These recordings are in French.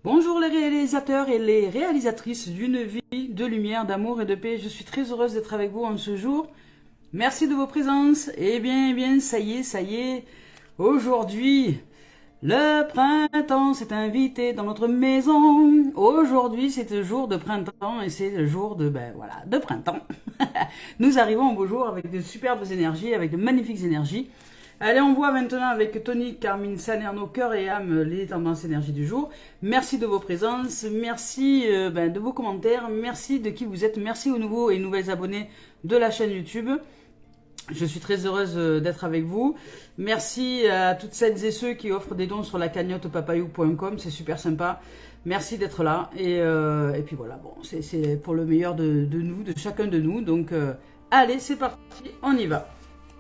Bonjour les réalisateurs et les réalisatrices d'une vie de lumière, d'amour et de paix. Je suis très heureuse d'être avec vous en ce jour. Merci de vos présences. Eh bien, ça y est. Aujourd'hui, le printemps s'est invité dans notre maison. Aujourd'hui, c'est le jour de printemps et c'est le jour de printemps. Nous arrivons au beau jour avec de superbes énergies, avec de magnifiques énergies. Allez, on voit maintenant avec Tony Carmine Salerno, cœur et âme, les tendances énergie du jour. Merci de vos présences, merci de vos commentaires, merci de qui vous êtes, merci aux nouveaux et nouvelles abonnés de la chaîne YouTube. Je suis très heureuse d'être avec vous. Merci à toutes celles et ceux qui offrent des dons sur la cagnotte papayou.com, c'est super sympa. Merci d'être là. Et puis voilà, bon, c'est pour le meilleur de nous, de chacun de nous. Donc, allez, c'est parti, on y va.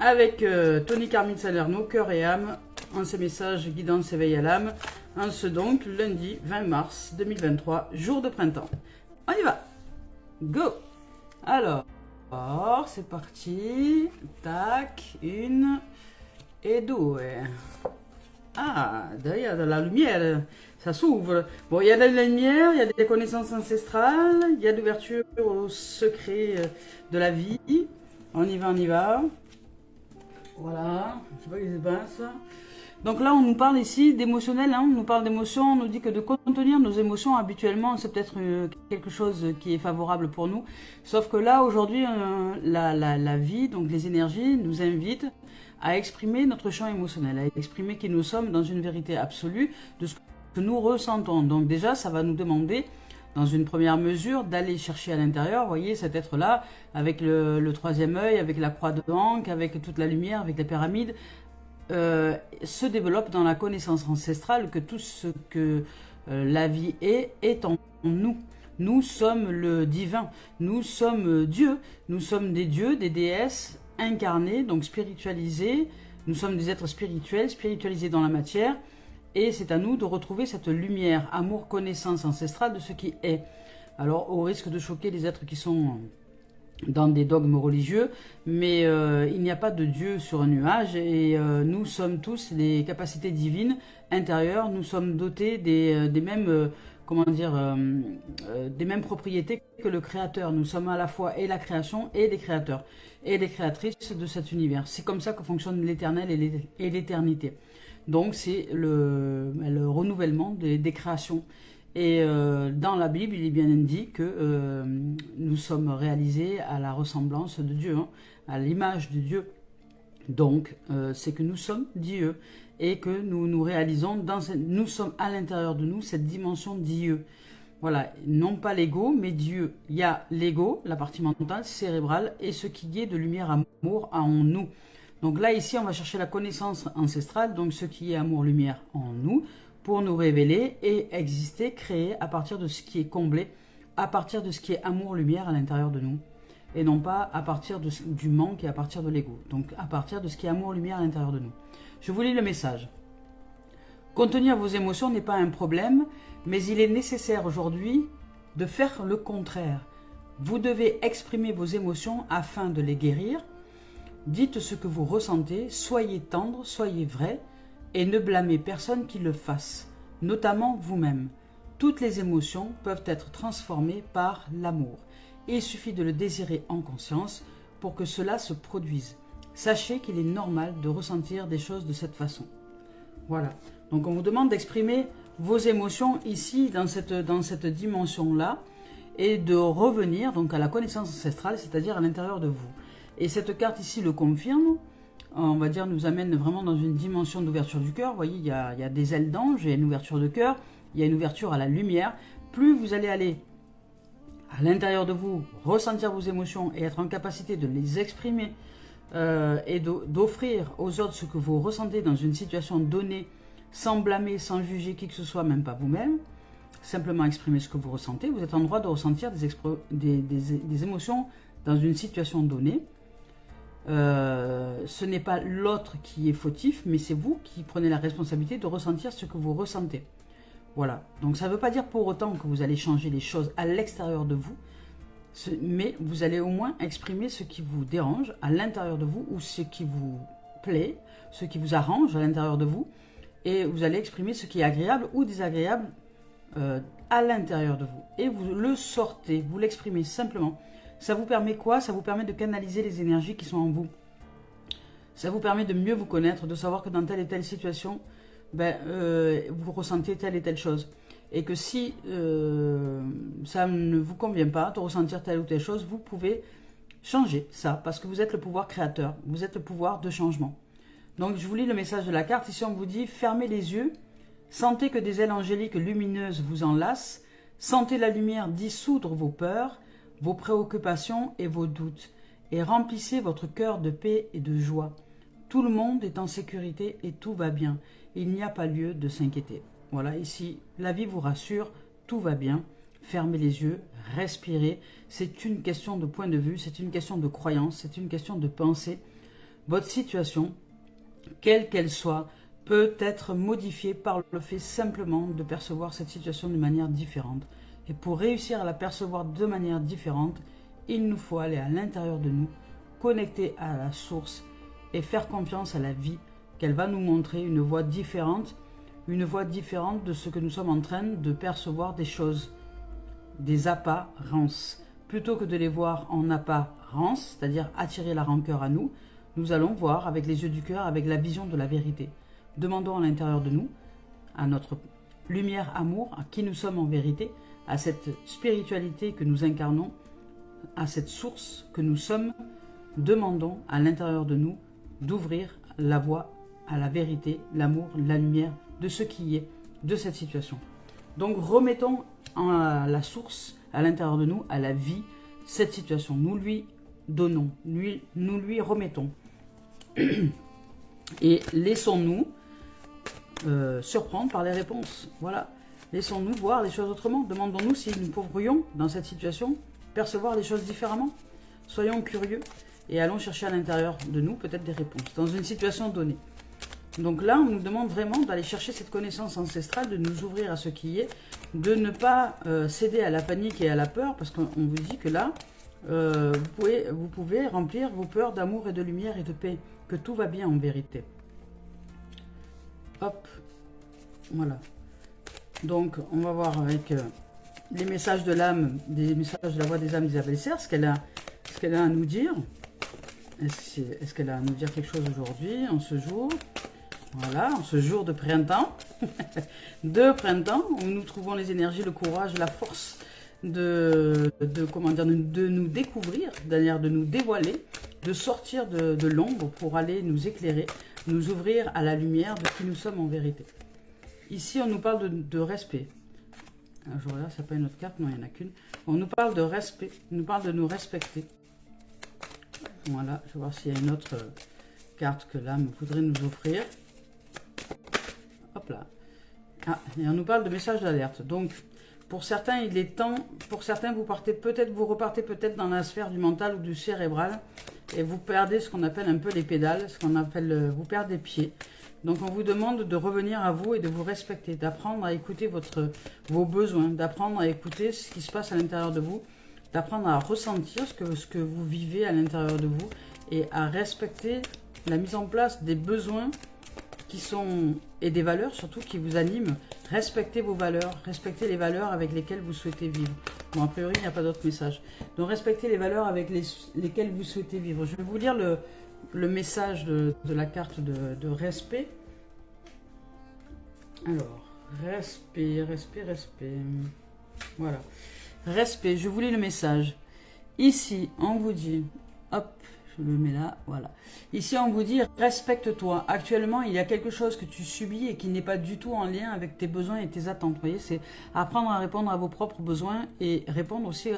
Avec Tony Carmine Salerno, cœur et âme, en ses messages guidance éveil à l'âme, en ce donc lundi 20 mars 2023, jour de printemps. On y va. Go. Alors, c'est parti. Tac, une et deux. Ah, derrière de la lumière, ça s'ouvre. Bon, il y a de la lumière, il y a des connaissances ancestrales, il y a d'ouverture au secret de la vie. On y va. Voilà, je sais pas ce qui se passe. Donc là, on nous parle ici d'émotionnel, hein, on nous parle d'émotions, on nous dit que de contenir nos émotions, habituellement, c'est peut-être quelque chose qui est favorable pour nous. Sauf que là, aujourd'hui, la vie, donc les énergies, nous invitent à exprimer notre champ émotionnel, à exprimer qui nous sommes dans une vérité absolue de ce que nous ressentons. Donc déjà, ça va nous demander, dans une première mesure, d'aller chercher à l'intérieur, vous voyez, cet être-là, avec le troisième œil, avec la croix de Ankh, avec toute la lumière, avec les pyramides, se développe dans la connaissance ancestrale que tout ce que la vie est en nous. Nous sommes le divin, nous sommes Dieu, nous sommes des dieux, des déesses incarnées, donc spiritualisés, nous sommes des êtres spirituels, spiritualisés dans la matière, et c'est à nous de retrouver cette lumière, amour, connaissance ancestrale de ce qui est. Alors, au risque de choquer les êtres qui sont dans des dogmes religieux, mais il n'y a pas de Dieu sur un nuage, et nous sommes tous des capacités divines intérieures, nous sommes dotés des mêmes... des mêmes propriétés que le créateur. Nous sommes à la fois et la création et les créateurs et les créatrices de cet univers. C'est comme ça que fonctionne l'éternel et l'éternité. Donc c'est le renouvellement des créations. Et dans la Bible, il est bien dit que nous sommes réalisés à la ressemblance de Dieu, hein, à l'image de Dieu. Donc c'est que nous sommes Dieu et que nous réalisons, nous sommes à l'intérieur de nous cette dimension Dieu. Voilà, non pas l'ego, mais Dieu. Il y a l'ego, la partie mentale, cérébrale, et ce qui est de lumière, amour en nous. Donc là, ici, on va chercher la connaissance ancestrale, donc ce qui est amour, lumière en nous, pour nous révéler et exister, créer à partir de ce qui est comblé, à partir de ce qui est amour, lumière à l'intérieur de nous, et non pas à partir du manque et à partir de l'ego. Donc à partir de ce qui est amour, lumière à l'intérieur de nous. Je vous lis le message. Contenir vos émotions n'est pas un problème, mais il est nécessaire aujourd'hui de faire le contraire. Vous devez exprimer vos émotions afin de les guérir. Dites ce que vous ressentez, soyez tendre, soyez vrai, et ne blâmez personne qui le fasse, notamment vous-même. Toutes les émotions peuvent être transformées par l'amour. Il suffit de le désirer en conscience pour que cela se produise. Sachez qu'il est normal de ressentir des choses de cette façon. Voilà. Donc on vous demande d'exprimer vos émotions ici, dans cette dimension-là, et de revenir donc à la connaissance ancestrale, c'est-à-dire à l'intérieur de vous. Et cette carte ici le confirme, on va dire nous amène vraiment dans une dimension d'ouverture du cœur. Vous voyez, il y a des ailes d'ange, il y a une ouverture de cœur, il y a une ouverture à la lumière. Plus vous allez aller à l'intérieur de vous, ressentir vos émotions et être en capacité de les exprimer et d'offrir aux autres ce que vous ressentez dans une situation donnée, sans blâmer, sans juger qui que ce soit, même pas vous-même, simplement exprimer ce que vous ressentez, vous êtes en droit de ressentir des émotions dans une situation donnée. Ce n'est pas l'autre qui est fautif, mais c'est vous qui prenez la responsabilité de ressentir ce que vous ressentez. Voilà, donc ça ne veut pas dire pour autant que vous allez changer les choses à l'extérieur de vous, mais vous allez au moins exprimer ce qui vous dérange à l'intérieur de vous, ou ce qui vous plaît, ce qui vous arrange à l'intérieur de vous, et vous allez exprimer ce qui est agréable ou désagréable à l'intérieur de vous. Et vous le sortez, vous l'exprimez simplement. Ça vous permet quoi? Ça vous permet de canaliser les énergies qui sont en vous. Ça vous permet de mieux vous connaître, de savoir que dans telle et telle situation, vous ressentez telle et telle chose. Et que si ça ne vous convient pas de ressentir telle ou telle chose, vous pouvez changer ça, parce que vous êtes le pouvoir créateur, vous êtes le pouvoir de changement. Donc je vous lis le message de la carte. Ici on vous dit, fermez les yeux, sentez que des ailes angéliques lumineuses vous enlacent, sentez la lumière dissoudre vos peurs, vos préoccupations et vos doutes, et remplissez votre cœur de paix et de joie. Tout le monde est en sécurité et tout va bien. Il n'y a pas lieu de s'inquiéter. Voilà, ici, la vie vous rassure, tout va bien. Fermez les yeux, respirez. C'est une question de point de vue, c'est une question de croyance, c'est une question de pensée. Votre situation, quelle qu'elle soit, peut être modifiée par le fait simplement de percevoir cette situation d'une manière différente. Et pour réussir à la percevoir de manière différente, il nous faut aller à l'intérieur de nous, connecter à la source et faire confiance à la vie, qu'elle va nous montrer une voie différente de ce que nous sommes en train de percevoir des choses, des apparences. Plutôt que de les voir en apparence, c'est-à-dire attirer la rancœur à nous, nous allons voir avec les yeux du cœur, avec la vision de la vérité. Demandons à l'intérieur de nous, à notre lumière amour, à qui nous sommes en vérité, à cette spiritualité que nous incarnons, à cette source que nous sommes, demandons à l'intérieur de nous d'ouvrir la voie à la vérité, l'amour, la lumière de ce qui est, de cette situation. Donc remettons à la source, à l'intérieur de nous, à la vie, cette situation. Nous lui donnons, nous lui remettons. Et laissons-nous surprendre par les réponses. Voilà. Laissons-nous voir les choses autrement. Demandons-nous si nous pourrions, dans cette situation, percevoir les choses différemment. Soyons curieux et allons chercher à l'intérieur de nous peut-être des réponses dans une situation donnée. Donc là, on nous demande vraiment d'aller chercher cette connaissance ancestrale, de nous ouvrir à ce qui est, de ne pas céder à la panique et à la peur, parce qu'on vous dit que là, vous pouvez remplir vos peurs d'amour et de lumière et de paix, que tout va bien en vérité. Hop, voilà. Donc, on va voir avec les messages de l'âme, des messages de la voix des âmes d'Isabelle Serres, ce qu'elle a à nous dire. Est-ce qu'elle a à nous dire quelque chose aujourd'hui, en ce jour? Voilà, en ce jour de printemps, où nous trouvons les énergies, le courage, la force de nous découvrir, d'ailleurs de nous dévoiler, de sortir de l'ombre pour aller nous éclairer, nous ouvrir à la lumière de qui nous sommes en vérité. Ici, on nous parle de respect. Alors, je regarde, ça n'a pas une autre carte, non, il n'y en a qu'une. On nous parle de respect, on nous parle de nous respecter. Voilà, je vais voir s'il y a une autre carte que l'âme voudrait nous offrir. Hop là. Ah, et on nous parle de message d'alerte. Donc, pour certains, il est temps, pour certains, vous repartez peut-être dans la sphère du mental ou du cérébral et vous perdez ce qu'on appelle un peu les pédales, vous perdez pied. Donc, on vous demande de revenir à vous et de vous respecter, d'apprendre à écouter vos besoins, d'apprendre à écouter ce qui se passe à l'intérieur de vous, d'apprendre à ressentir ce que vous vivez à l'intérieur de vous et à respecter la mise en place des besoins et des valeurs surtout qui vous animent. Respectez vos valeurs, respectez les valeurs avec lesquelles vous souhaitez vivre. Bon, a priori, il n'y a pas d'autre message. Donc, respectez les valeurs avec lesquelles vous souhaitez vivre. Je vais vous lire le message de la carte de respect. Alors, respect. Voilà. Respect, je vous lis le message. Ici, on vous dit, hop, je le mets là, voilà. Ici, on vous dit, respecte-toi. Actuellement, il y a quelque chose que tu subis et qui n'est pas du tout en lien avec tes besoins et tes attentes. Vous voyez, c'est apprendre à répondre à vos propres besoins et répondre aussi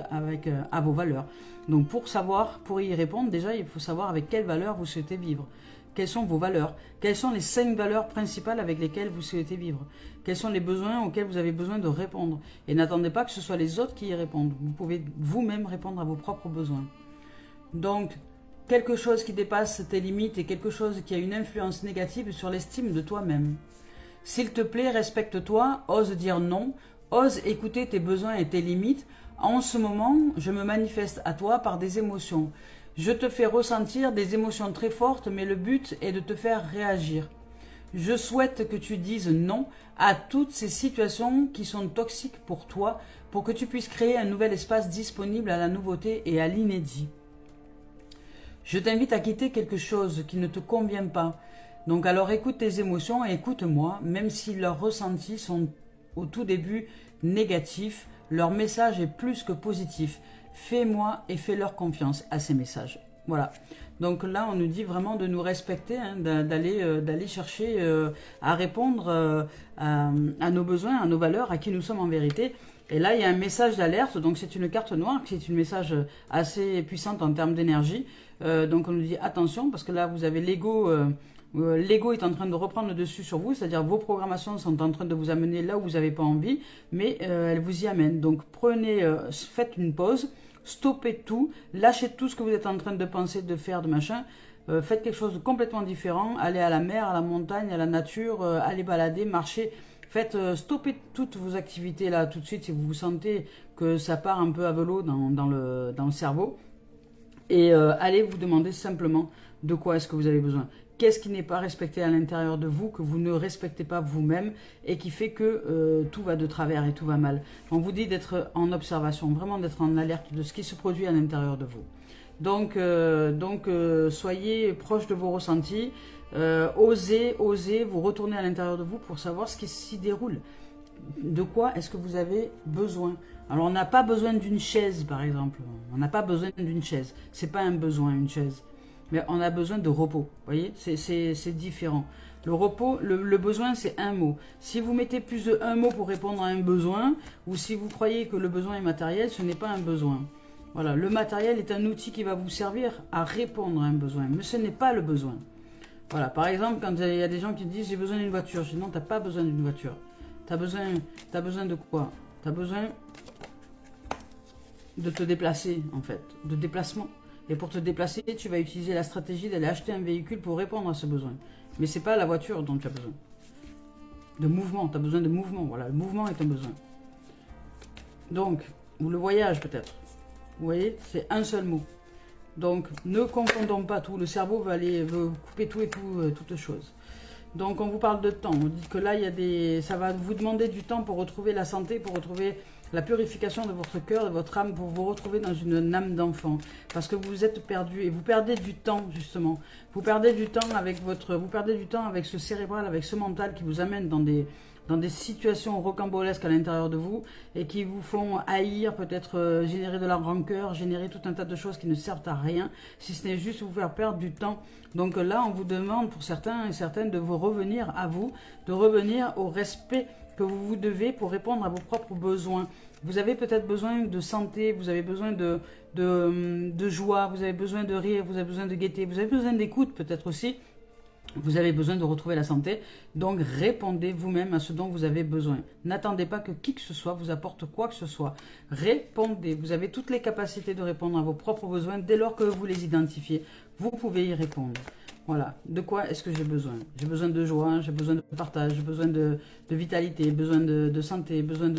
à vos valeurs. Donc, pour y répondre, déjà, il faut savoir avec quelles valeurs vous souhaitez vivre. Quelles sont vos valeurs? Quelles sont les 5 valeurs principales avec lesquelles vous souhaitez vivre? Quels sont les besoins auxquels vous avez besoin de répondre? Et n'attendez pas que ce soit les autres qui y répondent. Vous pouvez vous-même répondre à vos propres besoins. Donc, quelque chose qui dépasse tes limites et quelque chose qui a une influence négative sur l'estime de toi-même. S'il te plaît, respecte-toi, ose dire non, ose écouter tes besoins et tes limites. En ce moment, je me manifeste à toi par des émotions. Je te fais ressentir des émotions très fortes, mais le but est de te faire réagir. Je souhaite que tu dises non à toutes ces situations qui sont toxiques pour toi, pour que tu puisses créer un nouvel espace disponible à la nouveauté et à l'inédit. Je t'invite à quitter quelque chose qui ne te convient pas. Donc alors écoute tes émotions et écoute-moi, même si leurs ressentis sont au tout début négatifs, leur message est plus que positif. Fais-moi et fais-leur confiance à ces messages. Voilà. Donc là, on nous dit vraiment de nous respecter, hein, d'aller chercher à répondre à nos besoins, à nos valeurs, à qui nous sommes en vérité. Et là, il y a un message d'alerte. Donc c'est une carte noire, c'est une message assez puissante en termes d'énergie. Donc on nous dit attention, parce que là, vous avez l'ego... L'ego est en train de reprendre le dessus sur vous, c'est-à-dire vos programmations sont en train de vous amener là où vous n'avez pas envie, mais elles vous y amènent. Donc faites une pause, stoppez tout, lâchez tout ce que vous êtes en train de penser, de faire, de machin. Faites quelque chose de complètement différent, allez à la mer, à la montagne, à la nature, allez balader, marcher. Stoppez toutes vos activités là tout de suite si vous sentez que ça part un peu à velo dans le cerveau. Et allez vous demander simplement de quoi est-ce que vous avez besoin. Qu'est-ce qui n'est pas respecté à l'intérieur de vous, que vous ne respectez pas vous-même et qui fait que tout va de travers et tout va mal. On vous dit d'être en observation, vraiment d'être en alerte de ce qui se produit à l'intérieur de vous. Donc soyez proche de vos ressentis, osez vous retourner à l'intérieur de vous pour savoir ce qui s'y déroule. De quoi est-ce que vous avez besoin? Alors on n'a pas besoin d'une chaise par exemple, on n'a pas besoin d'une chaise, c'est pas un besoin une chaise. Mais on a besoin de repos, vous voyez, c'est différent. Le repos, le besoin, c'est un mot. Si vous mettez plus de un mot pour répondre à un besoin, ou si vous croyez que le besoin est matériel, ce n'est pas un besoin. Voilà, le matériel est un outil qui va vous servir à répondre à un besoin, mais ce n'est pas le besoin. Voilà, par exemple, quand il y a des gens qui disent « j'ai besoin d'une voiture », je dis « non, tu n'as pas besoin d'une voiture. Tu as besoin de quoi? Tu as besoin de te déplacer, en fait, de déplacement. Et pour te déplacer, tu vas utiliser la stratégie d'aller acheter un véhicule pour répondre à ce besoin. Mais ce n'est pas la voiture dont tu as besoin. De mouvement, tu as besoin de mouvement. Voilà, le mouvement est un besoin. Donc, ou le voyage peut-être. Vous voyez, c'est un seul mot. Donc, ne confondons pas tout. Le cerveau veut couper tout et toutes choses. Donc, on vous parle de temps. On dit que là, ça va vous demander du temps pour retrouver la santé, pour retrouver la purification de votre cœur, de votre âme, pour vous retrouver dans une âme d'enfant. Parce que vous êtes perdu et vous perdez du temps, justement. Vous perdez du temps avec ce cérébral, avec ce mental qui vous amène dans des situations rocambolesques à l'intérieur de vous et qui vous font haïr, peut-être générer de la rancœur, générer tout un tas de choses qui ne servent à rien, si ce n'est juste vous faire perdre du temps. Donc là, on vous demande pour certains et certaines de vous revenir à vous, de revenir au respect que vous vous devez pour répondre à vos propres besoins. Vous avez peut-être besoin de santé, vous avez besoin de joie, vous avez besoin de rire, vous avez besoin de gaieté, vous avez besoin d'écoute peut-être aussi. Vous avez besoin de retrouver la santé, donc répondez vous-même à ce dont vous avez besoin. N'attendez pas que qui que ce soit vous apporte quoi que ce soit. Répondez, vous avez toutes les capacités de répondre à vos propres besoins dès lors que vous les identifiez. Vous pouvez y répondre. Voilà, de quoi est-ce que j'ai besoin? J'ai besoin de joie, j'ai besoin de partage, j'ai besoin de vitalité, besoin de santé, besoin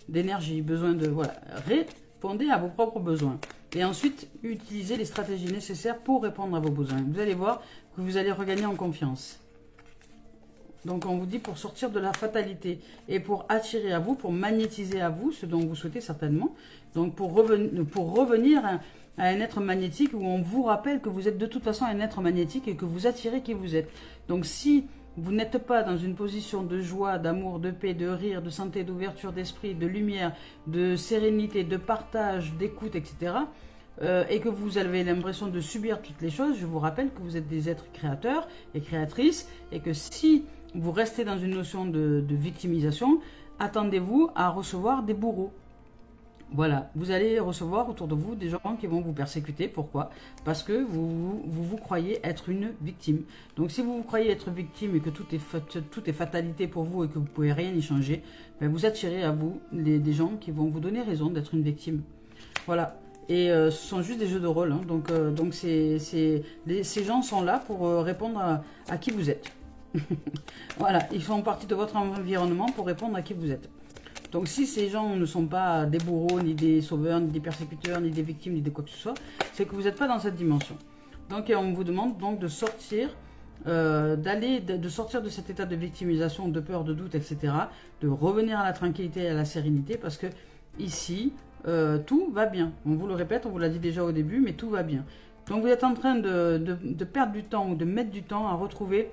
d'énergie, besoin de... Voilà, répondez à vos propres besoins. Et ensuite, utilisez les stratégies nécessaires pour répondre à vos besoins. Vous allez voir que vous allez regagner en confiance. Donc on vous dit pour sortir de la fatalité et pour attirer à vous, pour magnétiser à vous ce dont vous souhaitez certainement. Donc pour revenir à un être magnétique où on vous rappelle que vous êtes de toute façon un être magnétique et que vous attirez qui vous êtes. Donc si vous n'êtes pas dans une position de joie, d'amour, de paix, de rire, de santé, d'ouverture d'esprit, de lumière, de sérénité, de partage, d'écoute, etc., et que vous avez l'impression de subir toutes les choses, je vous rappelle que vous êtes des êtres créateurs et créatrices et que si vous restez dans une notion de victimisation, attendez-vous à recevoir des bourreaux. Voilà, vous allez recevoir autour de vous des gens qui vont vous persécuter. Pourquoi? Parce que vous croyez être une victime. Donc si vous croyez être victime et que tout est fatalité pour vous et que vous ne pouvez rien y changer, ben vous attirez à vous des gens qui vont vous donner raison d'être une victime. Voilà. Et ce sont juste des jeux de rôle. Hein. Donc ces gens sont là pour répondre à qui vous êtes. Voilà, ils font partie de votre environnement pour répondre à qui vous êtes. Donc si ces gens ne sont pas des bourreaux, ni des sauveurs, ni des persécuteurs, ni des victimes, ni de quoi que ce soit, c'est que vous n'êtes pas dans cette dimension. Donc on vous demande donc de sortir de sortir de cet état de victimisation, de peur, de doute, etc. De revenir à la tranquillité et à la sérénité parce que ici, tout va bien. On vous le répète, on vous l'a dit déjà au début, mais tout va bien. Donc vous êtes en train de perdre du temps ou de mettre du temps à retrouver,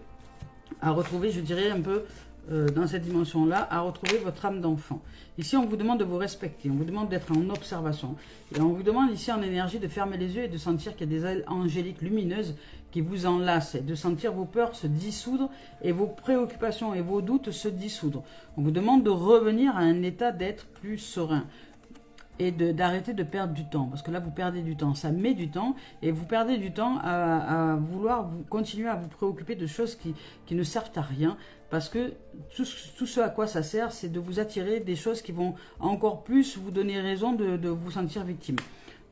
je dirais un peu dans cette dimension-là, à retrouver votre âme d'enfant. Ici, on vous demande de vous respecter, on vous demande d'être en observation. Et on vous demande ici en énergie de fermer les yeux et de sentir qu'il y a des ailes angéliques lumineuses qui vous enlacent, et de sentir vos peurs se dissoudre et vos préoccupations et vos doutes se dissoudre. On vous demande de revenir à un état d'être plus serein. Et d'arrêter de perdre du temps, parce que là vous perdez du temps, ça met du temps, et vous perdez du temps à vouloir continuer à vous préoccuper de choses qui ne servent à rien, parce que tout ce à quoi ça sert, c'est de vous attirer des choses qui vont encore plus vous donner raison de vous sentir victime.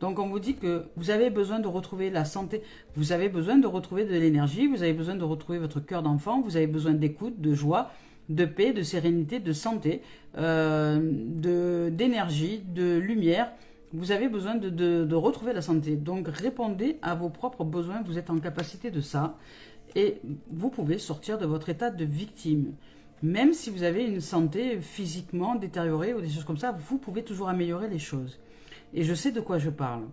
Donc on vous dit que vous avez besoin de retrouver la santé, vous avez besoin de retrouver de l'énergie, vous avez besoin de retrouver votre cœur d'enfant, vous avez besoin d'écoute, de joie, de paix, de sérénité, de santé, d'énergie, de lumière. Vous avez besoin de retrouver la santé. Donc répondez à vos propres besoins, vous êtes en capacité de ça. Et vous pouvez sortir de votre état de victime. Même si vous avez une santé physiquement détériorée ou des choses comme ça, vous pouvez toujours améliorer les choses. Et je sais de quoi je parle.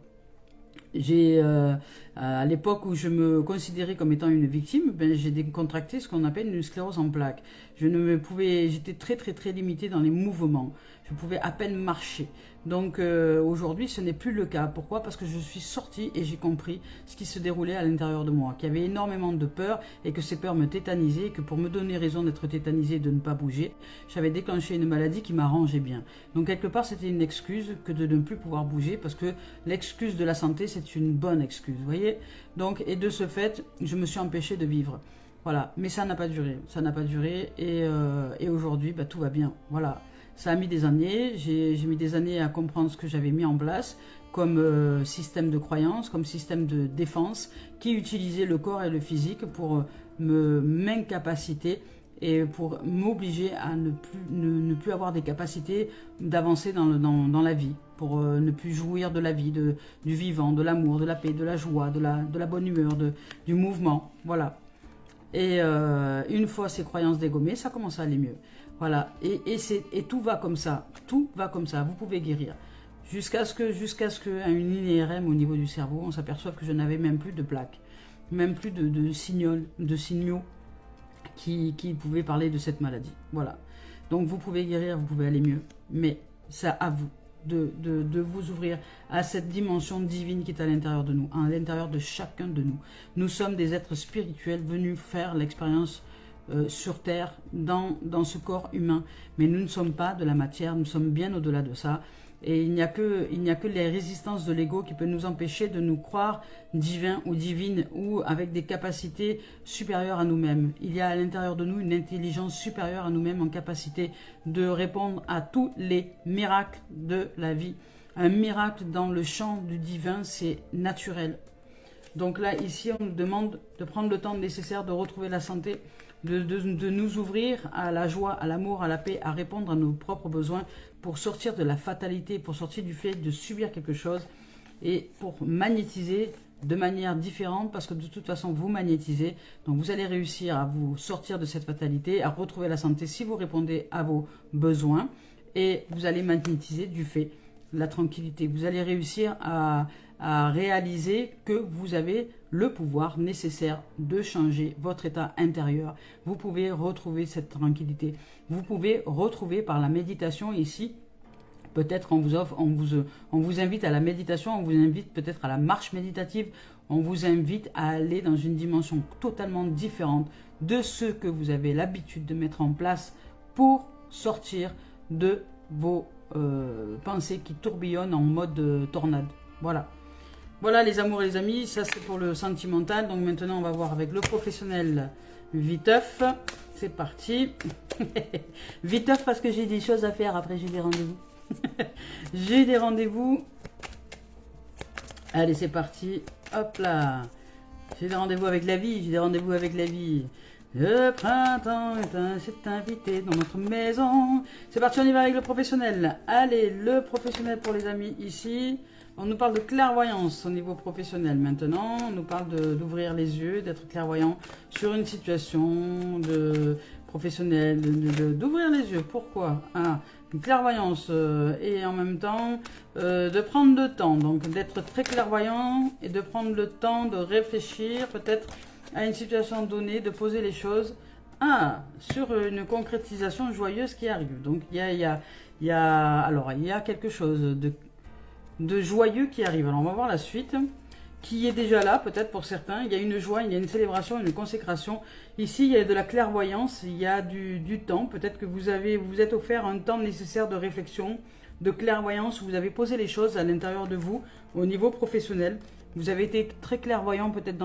À l'époque où je me considérais comme étant une victime, j'ai contracté ce qu'on appelle une sclérose en plaques. J'étais très limitée dans les mouvements. Je pouvais à peine marcher. Donc aujourd'hui, ce n'est plus le cas. Pourquoi? Parce que je suis sortie et j'ai compris ce qui se déroulait à l'intérieur de moi. Qu'il y avait énormément de peur et que ces peurs me tétanisaient. Et que pour me donner raison d'être tétanisée et de ne pas bouger, j'avais déclenché une maladie qui m'arrangeait bien. Donc quelque part, c'était une excuse que de ne plus pouvoir bouger. Parce que l'excuse de la santé, c'est une bonne excuse. Vous voyez? Donc, et de ce fait, je me suis empêchée de vivre. Voilà. Mais ça n'a pas duré. Ça n'a pas duré. Et aujourd'hui, tout va bien. Voilà. Ça a mis des années, j'ai mis des années à comprendre ce que j'avais mis en place comme système de croyance, comme système de défense, qui utilisait le corps et le physique pour m'incapaciter et pour m'obliger à ne plus avoir des capacités d'avancer dans la vie, pour ne plus jouir de la vie, du vivant, de l'amour, de la paix, de la joie, de la bonne humeur, du mouvement, voilà. Et une fois ces croyances dégommées, ça commence à aller mieux. Voilà, et tout va comme ça, vous pouvez guérir. Jusqu'à ce qu'à une IRM au niveau du cerveau, on s'aperçoive que je n'avais même plus de plaques, même plus de signaux qui pouvaient parler de cette maladie. Voilà, donc vous pouvez guérir, vous pouvez aller mieux, mais c'est à vous de vous ouvrir à cette dimension divine qui est à l'intérieur de nous, à l'intérieur de chacun de nous. Nous sommes des êtres spirituels venus faire l'expérience sur Terre, dans ce corps humain. Mais nous ne sommes pas de la matière, nous sommes bien au-delà de ça. Et il n'y a que les résistances de l'ego qui peuvent nous empêcher de nous croire divins ou divines ou avec des capacités supérieures à nous-mêmes. Il y a à l'intérieur de nous une intelligence supérieure à nous-mêmes en capacité de répondre à tous les miracles de la vie. Un miracle dans le champ du divin, c'est naturel. Donc là, ici, on nous demande de prendre le temps nécessaire de retrouver la santé, de nous ouvrir à la joie, à l'amour, à la paix, à répondre à nos propres besoins pour sortir de la fatalité, pour sortir du fait de subir quelque chose et pour magnétiser de manière différente parce que de toute façon, vous magnétisez. Donc, vous allez réussir à vous sortir de cette fatalité, à retrouver la santé si vous répondez à vos besoins et vous allez magnétiser du fait la tranquillité. Vous allez réussir à réaliser que vous avez le pouvoir nécessaire de changer votre état intérieur. Vous pouvez retrouver cette tranquillité. Vous pouvez retrouver par la méditation ici. Peut-être on vous invite à la méditation, on vous invite peut-être à la marche méditative, on vous invite à aller dans une dimension totalement différente de ce que vous avez l'habitude de mettre en place pour sortir de vos pensées qui tourbillonnent en mode tornade. Voilà. Voilà les amours et les amis, ça c'est pour le sentimental. Donc maintenant on va voir avec le professionnel viteuf. C'est parti. Viteuf parce que j'ai des choses à faire, après j'ai des rendez-vous. J'ai des rendez-vous. Allez c'est parti. Hop là. J'ai des rendez-vous avec la vie, j'ai des rendez-vous avec la vie. Le printemps s'est invité dans notre maison. C'est parti, on y va avec le professionnel. Allez, le professionnel pour les amis ici. On nous parle de clairvoyance au niveau professionnel maintenant. On nous parle d'ouvrir les yeux, d'être clairvoyant sur une situation professionnelle, d'ouvrir les yeux. Pourquoi? Une clairvoyance et en même temps de prendre le temps. Donc d'être très clairvoyant et de prendre le temps de réfléchir peut-être à une situation donnée, de poser les choses sur une concrétisation joyeuse qui arrive. Donc il y a quelque chose de joyeux qui arrive. Alors on va voir la suite, qui est déjà là peut-être pour certains. Il y a une joie, il y a une célébration, une consécration. Ici il y a de la clairvoyance, il y a du temps. Peut-être que vous êtes offert un temps nécessaire de réflexion, de clairvoyance. Vous avez posé les choses à l'intérieur de vous au niveau professionnel. Vous avez été très clairvoyant peut-être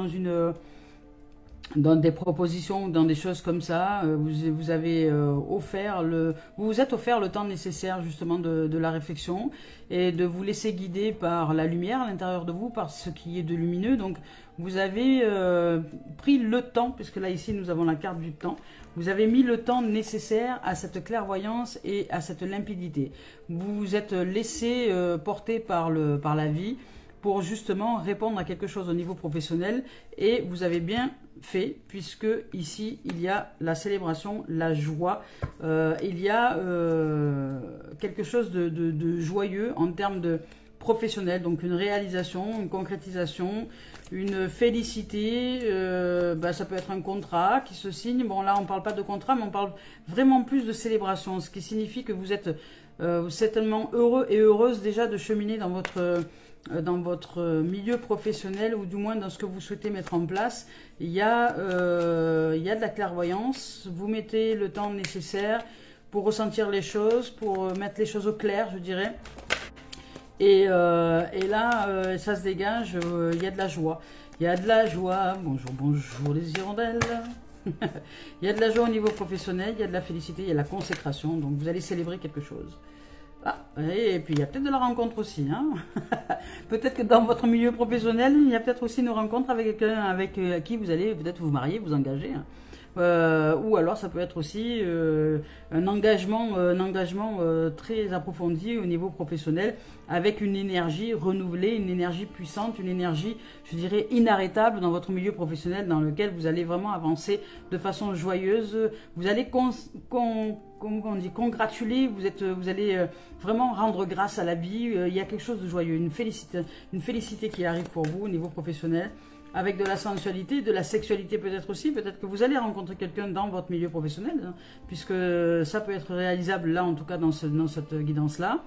dans des propositions, dans des choses comme ça, vous avez vous vous êtes offert le temps nécessaire justement de la réflexion et de vous laisser guider par la lumière à l'intérieur de vous, par ce qui est de lumineux. Donc vous avez pris le temps, puisque là ici nous avons la carte du temps, vous avez mis le temps nécessaire à cette clairvoyance et à cette limpidité. Vous vous êtes laissé porter par la vie pour justement répondre à quelque chose au niveau professionnel, et vous avez bien fait, puisque ici il y a la célébration, la joie, il y a quelque chose de joyeux en termes de professionnel, donc une réalisation, une concrétisation, une félicité, ça peut être un contrat qui se signe. Bon là on ne parle pas de contrat, mais on parle vraiment plus de célébration, ce qui signifie que vous êtes certainement heureux et heureuse déjà de cheminer dans votre milieu professionnel, ou du moins dans ce que vous souhaitez mettre en place. Il y a de la clairvoyance, vous mettez le temps nécessaire pour ressentir les choses, pour mettre les choses au clair, je dirais. Et là, ça se dégage, il y a de la joie. Il y a de la joie, bonjour les hirondelles. Il y a de la joie au niveau professionnel, il y a de la félicité, il y a de la consécration, donc vous allez célébrer quelque chose. Et puis il y a peut-être de la rencontre aussi. Peut-être que dans votre milieu professionnel, il y a peut-être aussi une rencontre avec quelqu'un avec qui vous allez peut-être vous marier, vous engager. Ou alors ça peut être aussi un engagement très approfondi au niveau professionnel, avec une énergie renouvelée, une énergie puissante, une énergie, je dirais, inarrêtable dans votre milieu professionnel, dans lequel vous allez vraiment avancer de façon joyeuse. Vous allez congratuler, vous allez vraiment rendre grâce à la vie. Il y a quelque chose de joyeux, une félicité qui arrive pour vous au niveau professionnel, avec de la sensualité, de la sexualité peut-être aussi. Peut-être que vous allez rencontrer quelqu'un dans votre milieu professionnel, puisque ça peut être réalisable là, en tout cas dans cette guidance-là.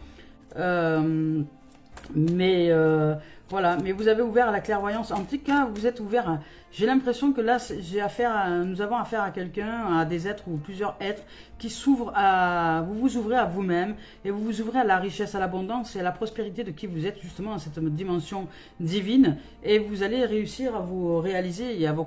Voilà, mais vous avez ouvert à la clairvoyance. En tout cas, vous êtes ouvert. J'ai l'impression que là, nous avons affaire à quelqu'un, à des êtres ou plusieurs êtres qui s'ouvrent à. Vous vous ouvrez à vous-même et vous vous ouvrez à la richesse, à l'abondance et à la prospérité de qui vous êtes, justement, dans cette dimension divine. Et vous allez réussir à vous réaliser et à vous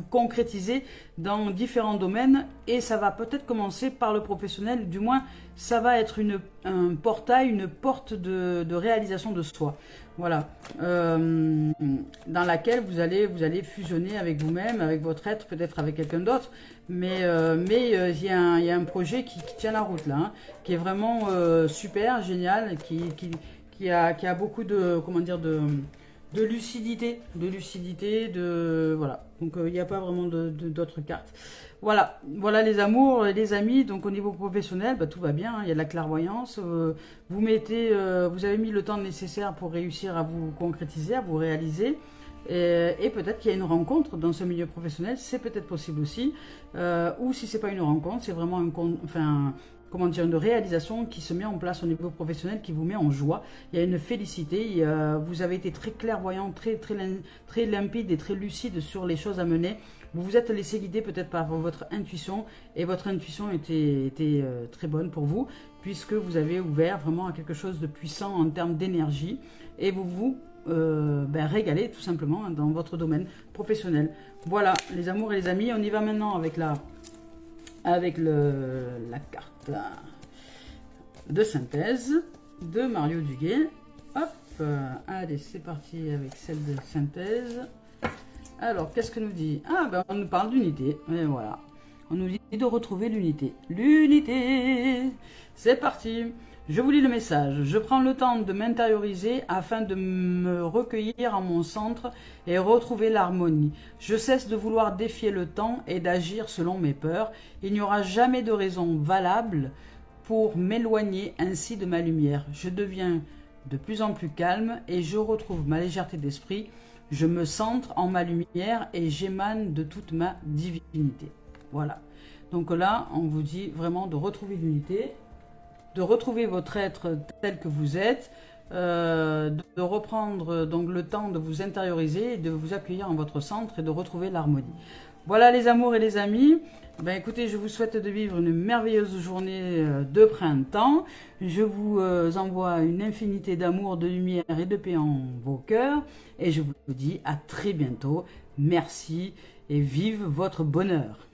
concrétiser dans différents domaines. Et ça va peut-être commencer par le professionnel, du moins, ça va être un portail, une porte de réalisation de soi. Voilà, dans laquelle vous allez fusionner avec vous-même, avec votre être, peut-être avec quelqu'un d'autre, mais il y a un projet qui tient la route là, qui est vraiment super, génial, qui a beaucoup de, comment dire, de lucidité, voilà. Donc il n'y a pas vraiment d'autres cartes. Voilà les amours, les amis. Donc au niveau professionnel, tout va bien. Il y a de la clairvoyance. Vous avez mis le temps nécessaire pour réussir à vous concrétiser, à vous réaliser. Et peut-être qu'il y a une rencontre dans ce milieu professionnel. C'est peut-être possible aussi. Ou si c'est pas une rencontre, c'est vraiment une réalisation qui se met en place au niveau professionnel, qui vous met en joie. Il y a une félicité. Vous avez été très clairvoyant, très limpide et très lucide sur les choses à mener. Vous vous êtes laissé guider peut-être par votre intuition, et votre intuition était très bonne pour vous, puisque vous avez ouvert vraiment à quelque chose de puissant en termes d'énergie, et vous vous régalez tout simplement dans votre domaine professionnel. Voilà les amours et les amis, on y va maintenant avec la carte de synthèse de Mario Duguay. Hop, allez, c'est parti avec celle de synthèse. Alors, qu'est-ce que nous dit? On nous parle d'unité, et voilà. On nous dit de retrouver l'unité. L'unité, c'est parti. Je vous lis le message. Je prends le temps de m'intérioriser afin de me recueillir en mon centre et retrouver l'harmonie. Je cesse de vouloir défier le temps et d'agir selon mes peurs. Il n'y aura jamais de raison valable pour m'éloigner ainsi de ma lumière. Je deviens de plus en plus calme et je retrouve ma légèreté d'esprit. Je me centre en ma lumière et j'émane de toute ma divinité. Voilà. Donc là, on vous dit vraiment de retrouver l'unité, de retrouver votre être tel que vous êtes, de reprendre donc le temps de vous intérioriser, de vous accueillir en votre centre et de retrouver l'harmonie. Voilà les amours et les amis. Ben écoutez, je vous souhaite de vivre une merveilleuse journée de printemps. Je vous envoie une infinité d'amour, de lumière et de paix en vos cœurs. Et je vous dis à très bientôt. Merci et vive votre bonheur.